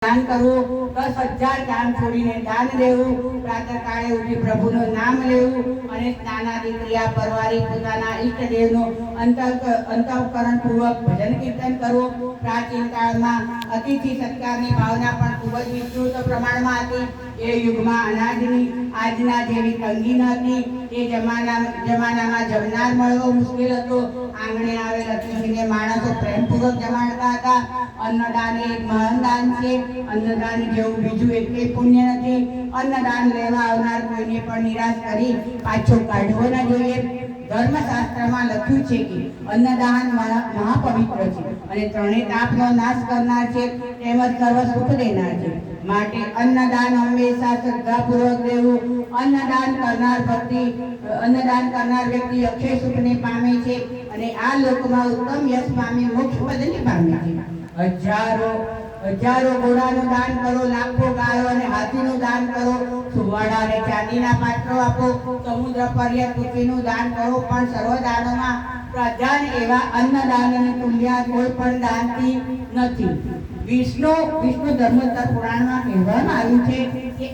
दान करવું 10,000 કામ છોડીને દાન દેવું, પ્રાતઃકાળે ઉઠી પ્રભુનું નામ લેવું અને સ્નાનાદિ ક્રિયા પરવારી પોતાના ઈષ્ટદેવનું અંતઃકરણપૂર્વક ભજન કીર્તન કરવું। પ્રાચીન કાળમાં અતિથિ સત્કારની ભાવના પણ ખૂબ જ વિસ્તૃત પ્રમાણમાં હતી। એ યુગમાં અનાજની આજના જેવી તંગી ન હતી। એ જમાનામાં જમનાર મળવો મુશ્કેલ હતો। આંગણે આવેલ અતિથિને માણસો પ્રેમપૂર્વક જમાડતા હતા। અન્નદાન એક મહાન દાન છે। अन्नदान જેવું બીજું એકે પુણ્ય નથી। अन्नदान લેવા આવનાર કોઈને પણ નિરાશ કરી પાછો કાઢવો ન જોઈએ। ધર્મશાસ્ત્રમાં લખ્યું છે કે अन्नदान મહાપવિત્ર છે અને ત્રણેય તાપનો નાશ કરનાર છે તેમજ સર્વ સુખ દેનાર છે। માટે अन्नदान હંમેશા શ્રદ્ધાપૂર્વક દેવું। अन्नदान કરનાર વ્યક્તિ અક્ષય સુખને પામે છે અને આ લોકમાં ઉત્તમ યશ પામી મોક્ષ પદને પામે છે। હજારો ઘોડાનું દાન કરો, લાખો ગાયો અને હાથીનું દાન કરો, સુવર્ણ અને ચાંદીના પાત્રો આપો, સમુદ્ર પર્યંત પૃથ્વીનું દાન કરો, પણ સર્વ દાનોમાં પ્રધાન એવા અન્નદાનની તુલ્યા કોઈ પણ દાનથી નથી। વિષ્ણુ ધર્મોત્તર પુરાણમાં કહેવામાં આવ્યું છે કે